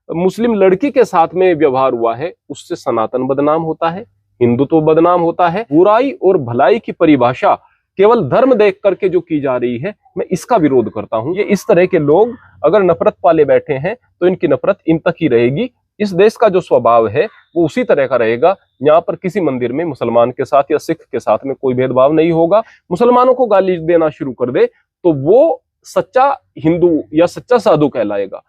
मुस्लिम लड़की के साथ में व्यवहार हुआ है, उससे सनातन बदनाम होता है, हिंदुत्व बदनाम होता है। बुराई और भलाई की परिभाषा केवल धर्म देख करके जो की जा रही है, मैं इसका विरोध करता हूं। ये इस तरह के लोग अगर नफरत पाले बैठे हैं तो इनकी नफरत इन तक ही रहेगी। इस देश का जो स्वभाव है वो उसी तरह का रहेगा। यहाँ पर किसी मंदिर में मुसलमान के साथ या सिख के साथ में कोई भेदभाव नहीं होगा। मुसलमानों को गाली देना शुरू कर दे तो वो सच्चा हिंदू या सच्चा साधु कहलाएगा।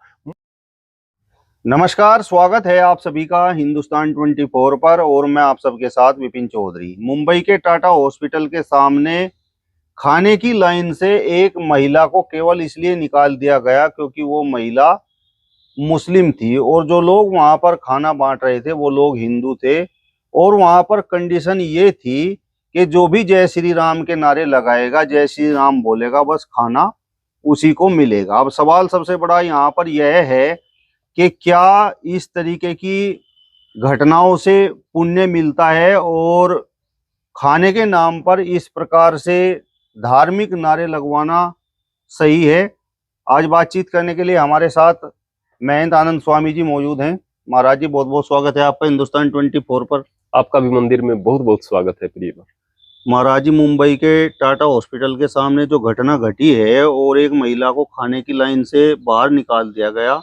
नमस्कार, स्वागत है आप सभी का हिंदुस्तान 24 पर और मैं आप सबके साथ विपिन चौधरी। मुंबई के टाटा हॉस्पिटल के सामने खाने की लाइन से एक महिला को केवल इसलिए निकाल दिया गया क्योंकि वो महिला मुस्लिम थी और जो लोग वहां पर खाना बांट रहे थे वो लोग हिंदू थे। और वहां पर कंडीशन ये थी कि जो भी जय श्री राम के नारे लगाएगा, जय श्री राम बोलेगा, बस खाना उसी को मिलेगा। अब सवाल सबसे बड़ा यहाँ पर यह है कि क्या इस तरीके की घटनाओं से पुण्य मिलता है और खाने के नाम पर इस प्रकार से धार्मिक नारे लगवाना सही है? आज बातचीत करने के लिए हमारे साथ महंत आनंद स्वामी जी मौजूद हैं। महाराज जी, बहुत बहुत स्वागत है आपका हिंदुस्तान 24 पर। आपका भी मंदिर में बहुत बहुत स्वागत है प्रिय। महाराज जी, मुंबई के टाटा हॉस्पिटल के सामने जो घटना घटी है और एक महिला को खाने की लाइन से बाहर निकाल दिया गया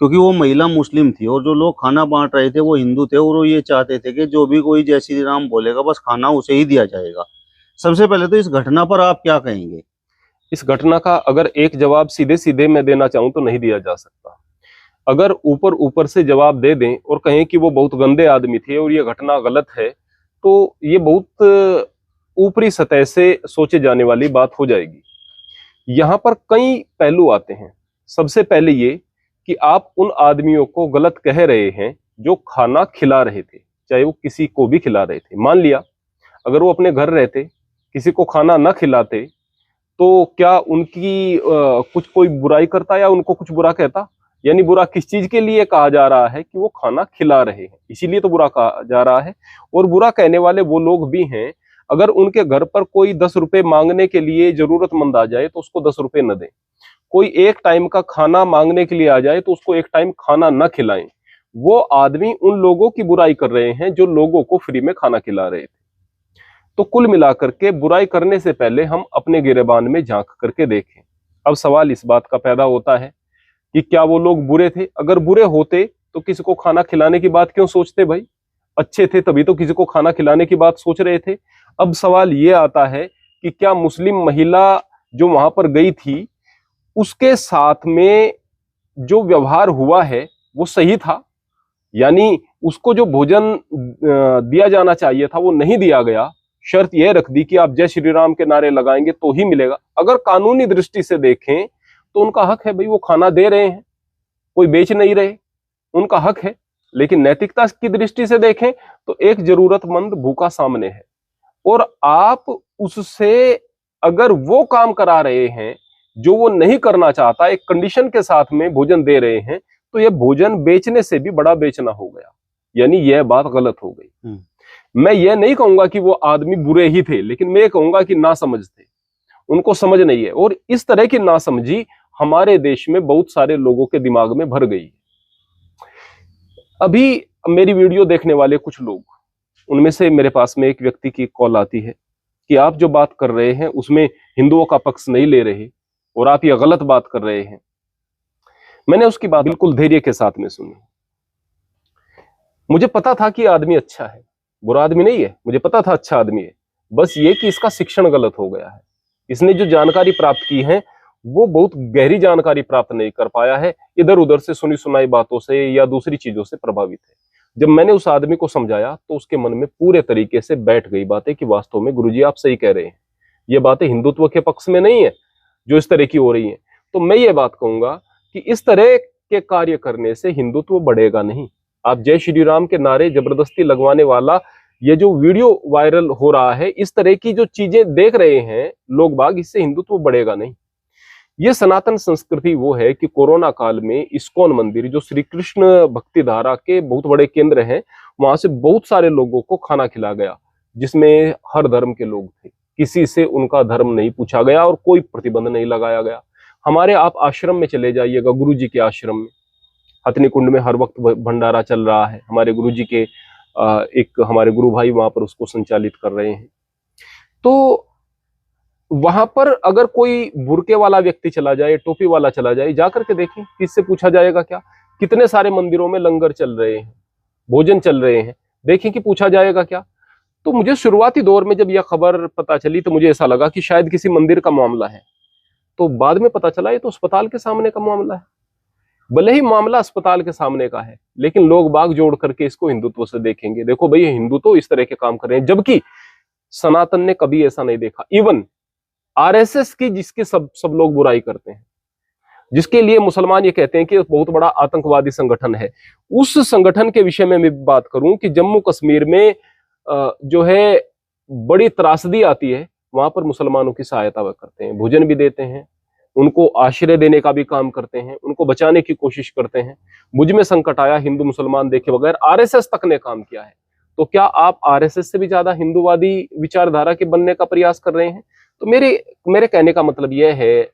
क्योंकि वो महिला मुस्लिम थी और जो लोग खाना बांट रहे थे वो हिंदू थे और वो ये चाहते थे कि जो भी कोई जय श्री राम बोलेगा बस खाना उसे ही दिया जाएगा। सबसे पहले तो इस घटना पर आप क्या कहेंगे? इस घटना का अगर एक जवाब सीधे सीधे मैं देना चाहूं तो नहीं दिया जा सकता। अगर ऊपर ऊपर से जवाब दे दें और कहें कि वो बहुत गंदे आदमी थे और ये घटना गलत है, तो ये बहुत ऊपरी सतह से सोचे जाने वाली बात हो जाएगी। यहाँ पर कई पहलू आते हैं। सबसे पहले ये कि आप उन आदमियों को गलत कह रहे हैं जो खाना खिला रहे थे, चाहे वो किसी को भी खिला रहे थे। मान लिया अगर वो अपने घर रहते, किसी को खाना न खिलाते, तो क्या उनकी कुछ कोई बुराई करता या उनको कुछ बुरा कहता? यानी बुरा किस चीज के लिए कहा जा रहा है कि वो खाना खिला रहे हैं, इसीलिए तो बुरा कहा जा रहा है। और बुरा कहने वाले वो लोग भी हैं, अगर उनके घर पर कोई 10 रुपए मांगने के लिए जरूरतमंद आ जाए तो उसको 10 रुपए न दें। कोई एक टाइम का खाना मांगने के लिए आ जाए तो उसको एक टाइम खाना न खिलाएं। वो आदमी उन लोगों की बुराई कर रहे हैं जो लोगों को फ्री में खाना खिला रहे थे। तो कुल मिलाकर के बुराई करने से पहले हम अपने गिरेबान में झांक करके देखें। अब सवाल इस बात का पैदा होता है कि क्या वो लोग बुरे थे? अगर बुरे होते तो किसी को खाना खिलाने की बात क्यों सोचते भाई? अच्छे थे तभी तो किसी को खाना खिलाने की बात सोच रहे थे। अब सवाल ये आता है कि क्या मुस्लिम महिला जो वहां पर गई थी उसके साथ में जो व्यवहार हुआ है वो सही था? यानी उसको जो भोजन दिया जाना चाहिए था वो नहीं दिया गया, शर्त यह रख दी कि आप जय श्री राम के नारे लगाएंगे तो ही मिलेगा। अगर कानूनी दृष्टि से देखें तो उनका हक है भाई, वो खाना दे रहे हैं, कोई बेच नहीं रहे, उनका हक है। लेकिन नैतिकता की दृष्टि से देखें तो एक जरूरतमंद भूखा सामने है और आप उससे अगर वो काम करा रहे हैं जो वो नहीं करना चाहता, एक कंडीशन के साथ में भोजन दे रहे हैं, तो ये भोजन बेचने से भी बड़ा बेचना हो गया। यानी यह बात गलत हो गई। मैं ये नहीं कहूंगा कि वो आदमी बुरे ही थे, लेकिन मैं कहूंगा कि नासमझ थे, उनको समझ नहीं है। और इस तरह की नासमझी हमारे देश में बहुत सारे लोगों के दिमाग में भर गई। अभी मेरी वीडियो देखने वाले कुछ लोग, उनमें से मेरे पास में एक व्यक्ति की कॉल आती है कि आप जो बात कर रहे हैं उसमें हिंदुओं का पक्ष नहीं ले रहे और आप ये गलत बात कर रहे हैं। मैंने उसकी बात बिल्कुल धैर्य के साथ में सुनी। मुझे पता था कि आदमी अच्छा है, बुरा आदमी नहीं है, मुझे पता था अच्छा आदमी है। बस ये कि इसका शिक्षण गलत हो गया है। इसने जो जानकारी प्राप्त की है वो बहुत गहरी जानकारी प्राप्त नहीं कर पाया है, इधर उधर से सुनी सुनाई बातों से या दूसरी चीजों से प्रभावित है। जब मैंने उस आदमी को समझाया तो उसके मन में पूरे तरीके से बैठ गई बातें कि वास्तव में गुरुजी आप सही कह रहे हैं, ये बातें हिंदुत्व के पक्ष में नहीं है जो इस तरह की हो रही है। तो मैं ये बात कहूंगा कि इस तरह के कार्य करने से हिंदुत्व बढ़ेगा नहीं। आप जय श्री राम के नारे जबरदस्ती लगवाने वाला ये जो वीडियो वायरल हो रहा है, इस तरह की जो चीजें देख रहे हैं लोग बाग, इससे हिंदुत्व बढ़ेगा नहीं। ये सनातन संस्कृति वो है कि कोरोना काल में इस्कॉन मंदिर जो श्री कृष्ण भक्ति धारा के बहुत बड़े केंद्र हैं, वहां से बहुत सारे लोगों को खाना खिला गया, जिसमें हर धर्म के लोग थे। किसी से उनका धर्म नहीं पूछा गया और कोई प्रतिबंध नहीं लगाया गया। हमारे आप आश्रम में चले जाइएगा, गुरु जी के आश्रम में, हथनी कुंड में हर वक्त भंडारा चल रहा है, हमारे गुरु जी के एक हमारे गुरु भाई वहां पर उसको संचालित कर रहे हैं। तो वहां पर अगर कोई बुरके वाला व्यक्ति चला जाए, टोपी वाला चला जाए, जाकर के देखें, किससे पूछा जाएगा क्या? कितने सारे मंदिरों में लंगर चल रहे हैं, भोजन चल रहे हैं, देखें कि पूछा जाएगा क्या? तो मुझे शुरुआती दौर में जब यह खबर पता चली तो मुझे ऐसा लगा कि शायद किसी मंदिर का मामला है, तो बाद में पता चला ये तो अस्पताल के सामने का मामला है। भले ही मामला अस्पताल के सामने का है, लेकिन लोग बाग जोड़ करके इसको हिंदुत्व से देखेंगे। देखो भाई, हिंदू तो इस तरह के काम कर रहे हैं, जबकि सनातन ने कभी ऐसा नहीं देखा। इवन आरएसएस की जिसके सब लोग बुराई करते हैं, जिसके लिए मुसलमान ये कहते हैं कि बहुत बड़ा आतंकवादी संगठन है, उस संगठन के विषय में मैं बात करूं कि जम्मू कश्मीर में जो है बड़ी त्रासदी आती है, वहां पर मुसलमानों की सहायता वह करते हैं, भोजन भी देते हैं, उनको आश्रय देने का भी काम करते हैं, उनको बचाने की कोशिश करते हैं। मुझ में संकट आया, हिंदू मुसलमान देखे बगैर आरएसएस तक ने काम किया है, तो क्या आप आरएसएस से भी ज्यादा हिंदूवादी विचारधारा के बनने का प्रयास कर रहे हैं? तो मेरे कहने का मतलब यह है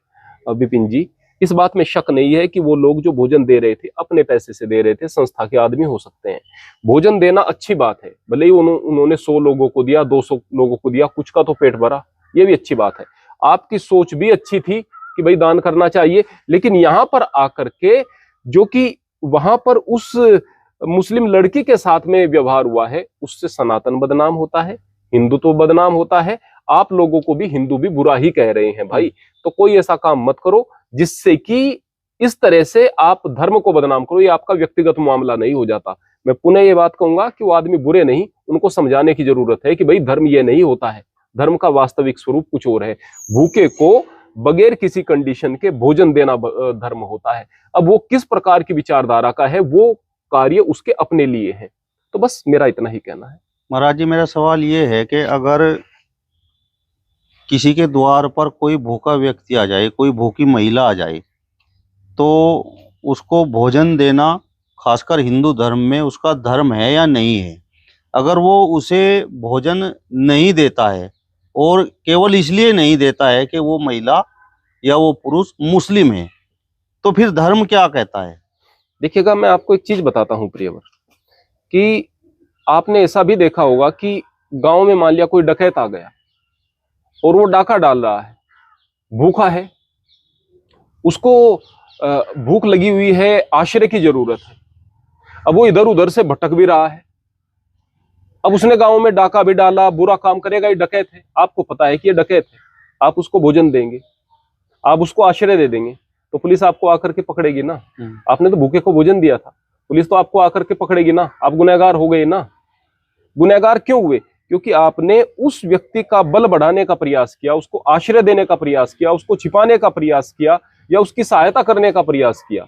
विपिन जी, इस बात में शक नहीं है कि वो लोग जो भोजन दे रहे थे अपने पैसे से दे रहे थे, संस्था के आदमी हो सकते हैं। भोजन देना अच्छी बात है, भले ही उन्होंने 100 लोगों को दिया, 200 लोगों को दिया, कुछ का तो पेट भरा, ये भी अच्छी बात है। आपकी सोच भी अच्छी थी कि भाई दान करना चाहिए, लेकिन यहां पर आकर के जो कि वहां पर उस मुस्लिम लड़की के साथ में व्यवहार हुआ है, उससे सनातन बदनाम होता है, हिंदू तो बदनाम होता है, आप लोगों को भी हिंदू भी बुरा ही कह रहे हैं भाई। तो कोई ऐसा काम मत करो जिससे कि इस तरह से आप धर्म को बदनाम करो, ये आपका व्यक्तिगत मामला नहीं हो जाता। मैं पुनः ये बात कहूंगा कि वो आदमी बुरे नहीं, उनको समझाने की जरूरत है कि भाई धर्म ये नहीं होता है, धर्म का वास्तविक स्वरूप कुछ और है। भूखे को बगैर किसी कंडीशन के भोजन देना धर्म होता है। अब वो किस प्रकार की विचारधारा का है, वो कार्य उसके अपने लिए है। तो बस मेरा इतना ही कहना है। महाराज जी, मेरा सवाल ये है कि अगर किसी के द्वार पर कोई भूखा व्यक्ति आ जाए, कोई भूखी महिला आ जाए, तो उसको भोजन देना खासकर हिंदू धर्म में उसका धर्म है या नहीं है? अगर वो उसे भोजन नहीं देता है और केवल इसलिए नहीं देता है कि वो महिला या वो पुरुष मुस्लिम है, तो फिर धर्म क्या कहता है? देखिएगा, मैं आपको एक चीज बताता हूं प्रियवर, कि आपने ऐसा भी देखा होगा कि गांव में मान लिया कोई डकैत आ गया और वो डाका डाल रहा है, भूखा है, उसको भूख लगी हुई है, आश्रय की जरूरत है, अब वो इधर उधर से भटक भी रहा है। अब उसने गांव में डाका भी डाला, बुरा काम करेगा, ये डकैत है, आपको पता है कि ये डकैत है, आप उसको भोजन देंगे, आप उसको आश्रय दे देंगे, तो पुलिस आपको आकर के पकड़ेगी ना। आपने तो भूखे को भोजन दिया था, पुलिस तो आपको आकर के पकड़ेगी ना, आप गुनहगार हो गए ना। गुनहगार क्यों हुए? क्योंकि आपने उस व्यक्ति का बल बढ़ाने का प्रयास किया, उसको आश्रय देने का प्रयास किया, उसको छिपाने का प्रयास किया, या उसकी सहायता करने का प्रयास किया,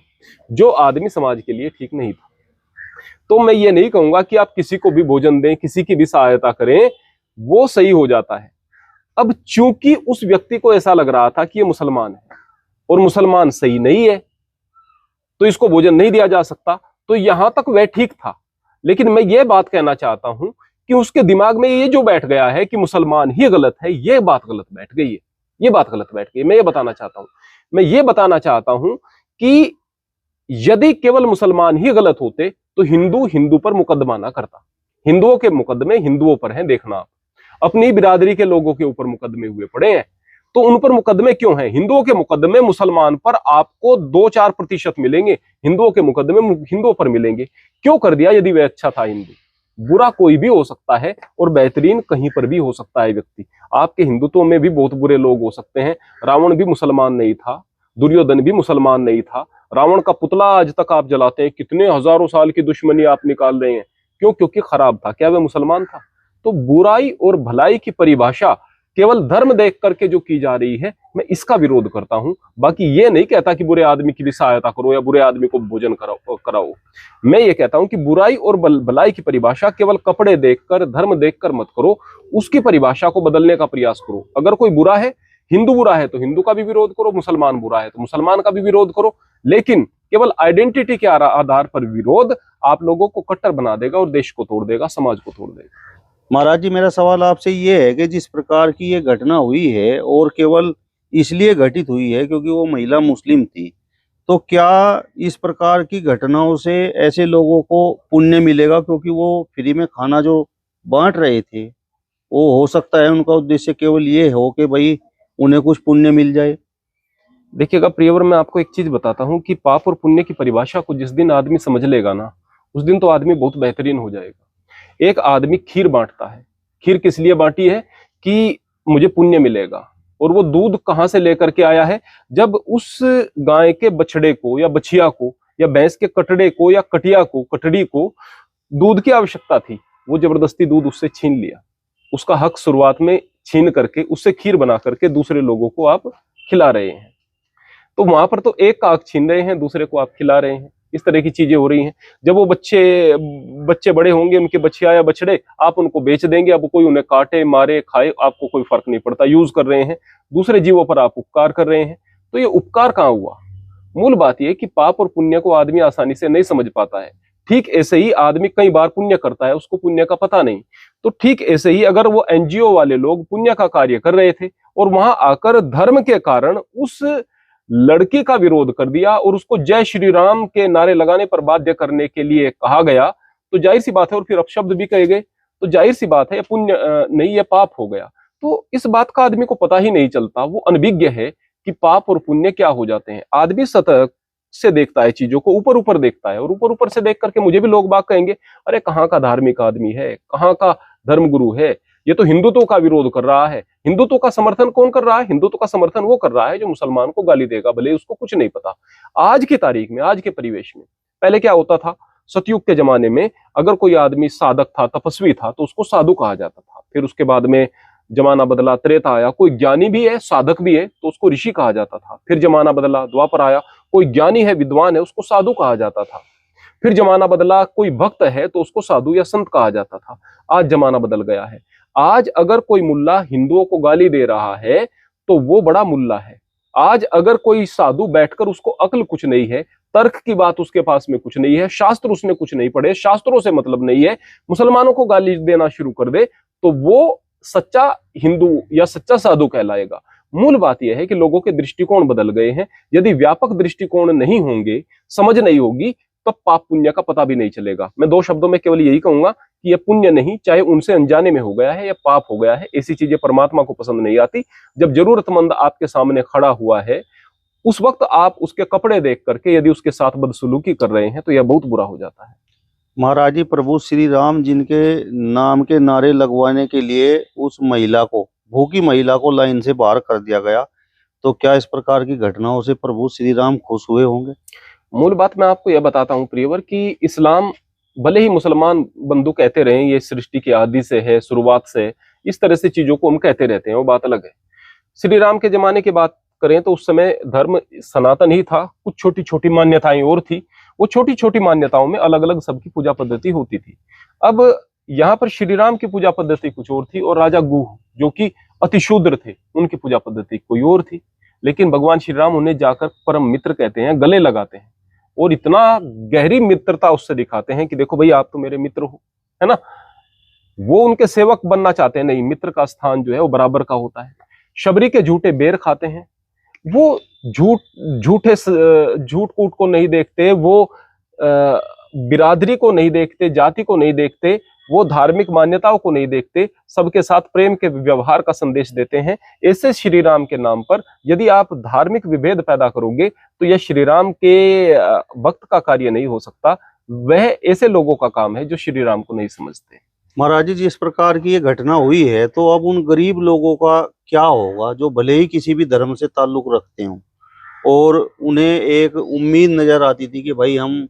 जो आदमी समाज के लिए ठीक नहीं था। तो मैं ये नहीं कहूंगा कि आप किसी को भी भोजन दें, किसी की भी सहायता करें, वो सही हो जाता है। अब चूंकि उस व्यक्ति को ऐसा लग रहा था कि ये मुसलमान है और मुसलमान सही नहीं है, तो इसको भोजन नहीं दिया जा सकता, तो यहां तक वह ठीक था। लेकिन मैं ये बात कहना चाहता हूं कि उसके दिमाग में ये जो बैठ गया है कि मुसलमान ही गलत है, ये बात गलत बैठ गई है, ये बात गलत बैठ गई। मैं ये बताना चाहता हूं कि यदि केवल मुसलमान ही गलत होते तो हिंदू पर मुकदमा ना करता। हिंदुओं के मुकदमे हिंदुओं पर हैं, देखना आप, अपनी बिरादरी के लोगों के ऊपर मुकदमे हुए पड़े हैं, तो उन पर मुकदमे क्यों हैं? हिंदुओं के मुकदमे मुसलमान पर आपको 2-4% मिलेंगे, हिंदुओं के मुकदमे हिंदुओं पर मिलेंगे। क्यों कर दिया? यदि वह अच्छा था हिंदू। बुरा कोई भी हो सकता है और बेहतरीन कहीं पर भी हो सकता है व्यक्ति। आपके हिंदुत्व में भी बहुत बुरे लोग हो सकते हैं। रावण भी मुसलमान नहीं था, दुर्योधन भी मुसलमान नहीं था। रावण का पुतला आज तक आप जलाते हैं, कितने हजारों साल की दुश्मनी आप निकाल रहे हैं, क्यों? क्योंकि खराब था। क्या वह मुसलमान था? तो बुराई और भलाई की परिभाषा केवल धर्म देख करके जो की जा रही है, मैं इसका विरोध करता हूं। बाकी ये नहीं कहता कि बुरे आदमी की भी सहायता करो या बुरे आदमी को भोजन कराओ। मैं ये कहता हूं कि बुराई और भलाई की परिभाषा केवल कपड़े देखकर, धर्म देखकर मत करो, उसकी परिभाषा को बदलने का प्रयास करो। अगर कोई बुरा है, हिंदू बुरा है, तो हिंदू का भी विरोध करो, मुसलमान बुरा है तो मुसलमान का भी विरोध करो। लेकिन केवल आइडेंटिटी के आधार पर विरोध आप लोगों को कट्टर बना देगा और देश को तोड़ देगा, समाज को तोड़ देगा। महाराज जी, मेरा सवाल आपसे ये है कि जिस प्रकार की ये घटना हुई है और केवल इसलिए घटित हुई है क्योंकि वो महिला मुस्लिम थी, तो क्या इस प्रकार की घटनाओं से ऐसे लोगों को पुण्य मिलेगा, क्योंकि वो फ्री में खाना जो बांट रहे थे वो हो सकता है उनका उद्देश्य केवल ये हो कि भाई उन्हें कुछ पुण्य मिल जाए। देखिएगा प्रियवर, मैं आपको एक चीज बताता हूँ कि पाप और पुण्य की परिभाषा को जिस दिन आदमी समझ लेगा ना, उस दिन तो आदमी बहुत बेहतरीन हो जाएगा। एक आदमी खीर बांटता है, खीर किस लिए बांटी है? कि मुझे पुण्य मिलेगा। और वो दूध कहाँ से लेकर के आया है? जब उस गाय के बछड़े को या बछिया को या भैंस के कटड़े को या कटिया को, कटड़ी को दूध की आवश्यकता थी, वो जबरदस्ती दूध उससे छीन लिया। उसका हक शुरुआत में छीन करके उससे खीर बना करके दूसरे लोगों को आप खिला रहे हैं। तो वहां पर तो एक का हक छीन रहे हैं, दूसरे को आप खिला रहे हैं। इस तरह की चीजें हो रही हैं। जब वो बच्चे बड़े होंगे, उनके बच्चे या बछड़े, आप उनको बेच देंगे। अब कोई उन्हें काटे मारे खाए, आपको कोई फर्क नहीं पड़ता। यूज कर रहे हैं, दूसरे जीवों पर आप उपकार कर रहे हैं। तो ये उपकार कहाँ हुआ? मूल बात यह कि पाप और पुण्य को आदमी आसानी से नहीं समझ पाता है। ठीक ऐसे ही आदमी कई बार पुण्य करता है, उसको पुण्य का पता नहीं। तो ठीक ऐसे ही अगर वो एनजीओ वाले लोग पुण्य का कार्य कर रहे थे और वहां आकर धर्म के कारण उस लड़की का विरोध कर दिया और उसको जय श्री राम के नारे लगाने पर बाध्य करने के लिए कहा गया, तो जाहिर सी बात है, और फिर अपशब्द भी कहे गए, तो जाहिर सी बात है ये पुण्य नहीं, ये पाप हो गया। तो इस बात का आदमी को पता ही नहीं चलता, वो अनभिज्ञ है कि पाप और पुण्य क्या हो जाते हैं। आदमी सतह से देखता है चीजों को, ऊपर ऊपर देखता है, और ऊपर ऊपर से देख करके मुझे भी लोग बाग कहेंगे, अरे कहाँ का धार्मिक आदमी है, कहाँ का धर्मगुरु है, ये तो हिंदुत्व का विरोध कर रहा है। हिंदुत्व का समर्थन कौन कर रहा है? हिंदुत्व का समर्थन वो कर रहा है जो मुसलमान को गाली देगा, भले उसको कुछ नहीं पता। आज की तारीख में, आज के परिवेश में, पहले क्या होता था? सतयुग के जमाने में अगर कोई आदमी साधक था, तपस्वी था, तो उसको साधु कहा जाता था। फिर उसके बाद में जमाना बदला, त्रेता आया, कोई ज्ञानी भी है, साधक भी है, तो उसको ऋषि कहा जाता था। फिर जमाना बदला, द्वापर आया, कोई ज्ञानी है, विद्वान है, उसको साधु कहा जाता था। फिर जमाना बदला, कोई भक्त है तो उसको साधु या संत कहा जाता था। आज जमाना बदल गया है। आज अगर कोई मुल्ला हिंदुओं को गाली दे रहा है तो वो बड़ा मुल्ला है। आज अगर कोई साधु बैठकर, उसको अक्ल कुछ नहीं है, तर्क की बात उसके पास में कुछ नहीं है, शास्त्र उसने कुछ नहीं पढ़े, शास्त्रों से मतलब नहीं है, मुसलमानों को गाली देना शुरू कर दे, तो वो सच्चा हिंदू या सच्चा साधु कहलाएगा। मूल बात यह है कि लोगों के दृष्टिकोण बदल गए हैं। यदि व्यापक दृष्टिकोण नहीं होंगे, समझ नहीं होगी, तो पाप पुण्य का पता भी नहीं चलेगा। मैं दो शब्दों में केवल यही कहूंगा कि यह पुण्य नहीं, चाहे उनसे अनजाने में हो गया है या पाप हो गया है, ऐसी चीजें परमात्मा को पसंद नहीं आती। जब जरूरतमंद आपके सामने खड़ा हुआ है, उस वक्त आप उसके कपड़े देख करके यदि उसके साथ बदसलूकी कर रहे हैं तो यह बहुत बुरा हो जाता है। महाराज जी, प्रभु श्री राम जिनके नाम के नारे लगवाने के लिए उस महिला को, भूखी महिला को लाइन से बाहर कर दिया गया, तो क्या इस प्रकार की घटनाओं से प्रभु श्री राम खुश हुए होंगे? मूल बात मैं आपको यह बताता हूं प्रियवर कि इस्लाम, भले ही मुसलमान बंधु कहते रहे ये सृष्टि की आदि से है, शुरुआत से, इस तरह से चीजों को हम कहते रहते हैं, वो बात अलग है। श्री राम के जमाने की बात करें तो उस समय धर्म सनातन ही था, कुछ छोटी छोटी मान्यताएं और थी। वो छोटी छोटी मान्यताओं में अलग अलग सबकी पूजा पद्धति होती थी। अब यहाँ पर श्री राम की पूजा पद्धति कुछ और थी और राजा गुह जो कि अतिशूद्र थे, उनकी पूजा पद्धति कोई और थी। लेकिन भगवान श्री राम उन्हें जाकर परम मित्र कहते हैं, गले लगाते हैं और इतना गहरी मित्रता उससे दिखाते हैं कि देखो भाई आप तो मेरे मित्र हो, है ना। वो उनके सेवक बनना चाहते हैं, नहीं, मित्र का स्थान जो है वो बराबर का होता है। शबरी के झूठे बेर खाते हैं, वो झूठ कूट को नहीं देखते, वो बिरादरी को नहीं देखते, जाति को नहीं देखते, वो धार्मिक मान्यताओं को नहीं देखते, सबके साथ प्रेम के व्यवहार का संदेश देते हैं। ऐसे श्री राम के नाम पर यदि आप धार्मिक विभेद पैदा करोगे तो यह श्री राम के भक्त का कार्य नहीं हो सकता। वह ऐसे लोगों का काम है जो श्री राम को नहीं समझते। महाराज जी, इस प्रकार की ये घटना हुई है तो अब उन गरीब लोगों का क्या होगा जो भले ही किसी भी धर्म से ताल्लुक रखते हों और उन्हें एक उम्मीद नजर आती थी कि भाई हम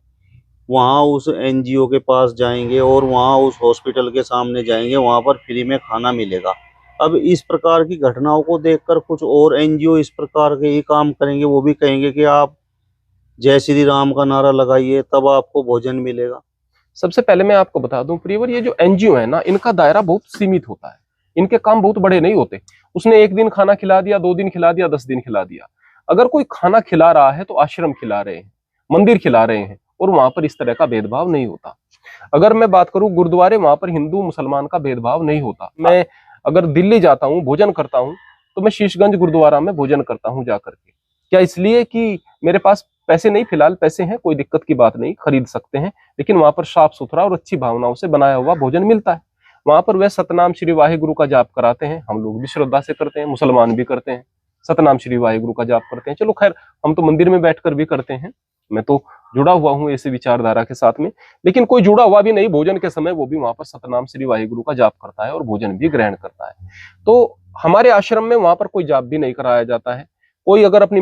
वहाँ उस एनजीओ के पास जाएंगे और वहाँ उस हॉस्पिटल के सामने जाएंगे, वहाँ पर फ्री में खाना मिलेगा। अब इस प्रकार की घटनाओं को देखकर कुछ और एनजीओ इस प्रकार के ही काम करेंगे, वो भी कहेंगे कि आप जय श्री राम का नारा लगाइए तब आपको भोजन मिलेगा। सबसे पहले मैं आपको बता दूं प्रियवर, ये जो एनजीओ है ना, इनका दायरा बहुत सीमित होता है, इनके काम बहुत बड़े नहीं होते। उसने एक दिन खाना खिला दिया, 2 दिन खिला दिया, 10 दिन खिला दिया। अगर कोई खाना खिला रहा है तो आश्रम खिला रहे हैं, मंदिर खिला रहे हैं, और वहां पर इस तरह का भेदभाव नहीं होता। अगर मैं बात करूं गुरुद्वारे, वहां पर हिंदू मुसलमान का भेदभाव नहीं होता। मैं अगर दिल्ली जाता हूं, भोजन करता हूं, तो मैं शीशगंज गुरुद्वारा में भोजन करता हूं जाकर के। क्या इसलिए कि मेरे पास पैसे नहीं, फिलहाल पैसे हैं, कोई दिक्कत की बात नहीं, खरीद सकते हैं, लेकिन वहां पर साफ सुथरा और अच्छी भावनाओं से बनाया हुआ भोजन मिलता है। वहां पर वह सतनाम श्री वाहिगुरु का जाप कराते हैं, हम लोग भी श्रद्धा से करते हैं, मुसलमान भी करते हैं, सतनाम श्री वाहिगुरु का जाप करते हैं। चलो खैर, हम तो मंदिर में बैठकर भी करते हैं, मैं तो जुड़ा हुआ हूं ऐसे विचारधारा के साथ में। लेकिन कोई जुड़ा हुआ भी नहीं, भोजन के समय वो भी वहां पर सतनाम श्री वाहिगुरु का जाप करता है और भोजन भी ग्रहण करता है। तो हमारे आश्रम में वहां पर कोई जाप भी नहीं कराया जाता है। कोई अगर अपनी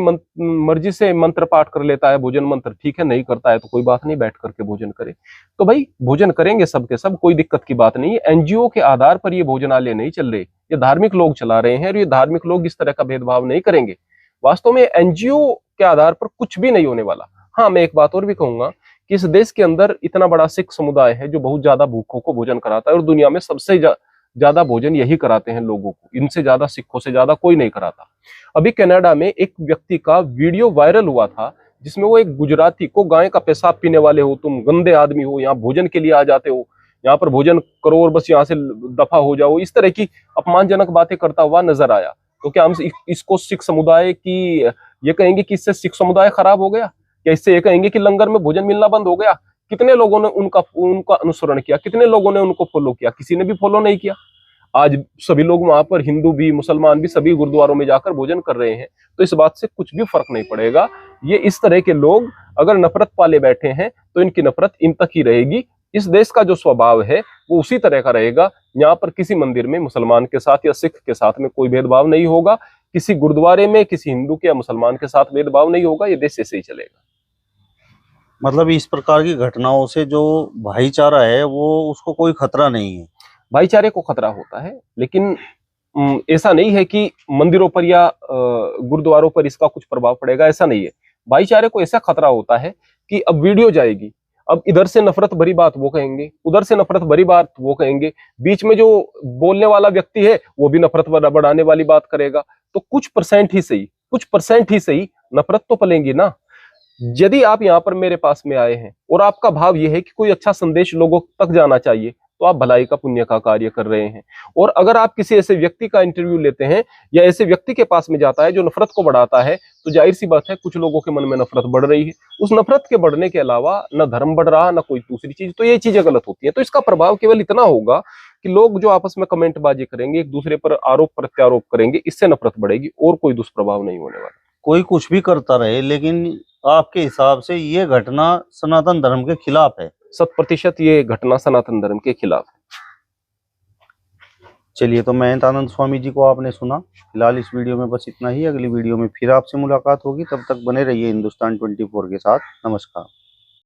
मर्जी से मंत्र पाठ कर लेता है, भोजन मंत्र, ठीक है, नहीं करता है तो कोई बात नहीं, बैठ करके भोजन करे। तो भाई भोजन करेंगे सबके सब, कोई दिक्कत की बात नहीं है। एनजीओ के आधार पर ये भोजनालय नहीं चल रहे, ये धार्मिक लोग चला रहे हैं और ये धार्मिक लोग इस तरह का भेदभाव नहीं करेंगे। वास्तव में एनजीओ के आधार पर कुछ भी नहीं होने वाला। हाँ, मैं एक बात और भी कहूंगा कि इस देश के अंदर इतना बड़ा सिख समुदाय है जो बहुत ज्यादा भूखों को भोजन कराता है और दुनिया में सबसे ज्यादा भोजन यही कराते हैं लोगों को, इनसे ज्यादा, सिखों से ज्यादा कोई नहीं कराता। अभी कनाडा में एक व्यक्ति का वीडियो वायरल हुआ था जिसमें वो एक गुजराती को, गाय का पेशाब पीने वाले हो तुम, गंदे आदमी हो, यहाँ भोजन के लिए आ जाते हो, यहाँ पर भोजन करो और बस यहाँ से दफा हो जाओ, इस तरह की अपमानजनक बातें करता हुआ नजर आया। तो क्या हम इसको सिख समुदाय की ये कहेंगे कि इससे सिख समुदाय खराब हो गया, या इससे ये कहेंगे कि लंगर में भोजन मिलना बंद हो गया? कितने लोगों ने उनका अनुसरण किया, कितने लोगों ने उनको फॉलो किया? किसी ने भी फॉलो नहीं किया। आज सभी लोग वहां पर, हिंदू भी मुसलमान भी, सभी गुरुद्वारों में जाकर भोजन कर रहे हैं। तो इस बात से कुछ भी फर्क नहीं पड़ेगा। ये इस तरह के लोग अगर नफरत पाले बैठे हैं तो इनकी नफरत इन तक ही रहेगी। इस देश का जो स्वभाव है वो उसी तरह का रहेगा। यहाँ पर किसी मंदिर में मुसलमान के साथ या सिख के साथ में कोई भेदभाव नहीं होगा, किसी गुरुद्वारे में किसी हिंदू के या मुसलमान के साथ भेदभाव नहीं होगा। ये देश ऐसे ही चलेगा। मतलब इस प्रकार की घटनाओं से जो भाईचारा है वो, उसको कोई खतरा नहीं है? भाईचारे को खतरा होता है, लेकिन ऐसा नहीं है कि मंदिरों पर या गुरुद्वारों पर इसका कुछ प्रभाव पड़ेगा, ऐसा नहीं है। भाईचारे को ऐसा खतरा होता है कि अब वीडियो जाएगी, अब इधर से नफरत भरी बात वो कहेंगे, उधर से नफरत भरी बात वो कहेंगे, बीच में जो बोलने वाला व्यक्ति है वो भी नफरत बढ़ाने वाली बात करेगा। तो कुछ परसेंट ही सही, कुछ परसेंट ही सही, नफरत तो पलेंगी ना। यदि आप यहाँ पर मेरे पास में आए हैं और आपका भाव यह है कि कोई अच्छा संदेश लोगों तक जाना चाहिए, तो आप भलाई का, पुण्य का कार्य कर रहे हैं। और अगर आप किसी ऐसे व्यक्ति का इंटरव्यू लेते हैं या ऐसे व्यक्ति के पास में जाता है जो नफरत को बढ़ाता है, तो जाहिर सी बात है कुछ लोगों के मन में नफरत बढ़ रही है। उस नफरत के बढ़ने के अलावा न धर्म बढ़ रहा, न कोई दूसरी चीज, तो ये चीजें गलत होती है। तो इसका प्रभाव केवल इतना होगा कि लोग जो आपस में कमेंटबाजी करेंगे, एक दूसरे पर आरोप प्रत्यारोप करेंगे, इससे नफरत बढ़ेगी और कोई दुष्प्रभाव नहीं होने वाला। कोई कुछ भी करता रहे, लेकिन आपके हिसाब से ये घटना सनातन धर्म के खिलाफ है? 100% ये घटना सनातन धर्म के खिलाफ है। चलिए, तो महंतानंद स्वामी जी को आपने सुना। फिलहाल इस वीडियो में बस इतना ही। अगली वीडियो में फिर आपसे मुलाकात होगी, तब तक बने रहिए हिंदुस्तान 24 के साथ। नमस्कार।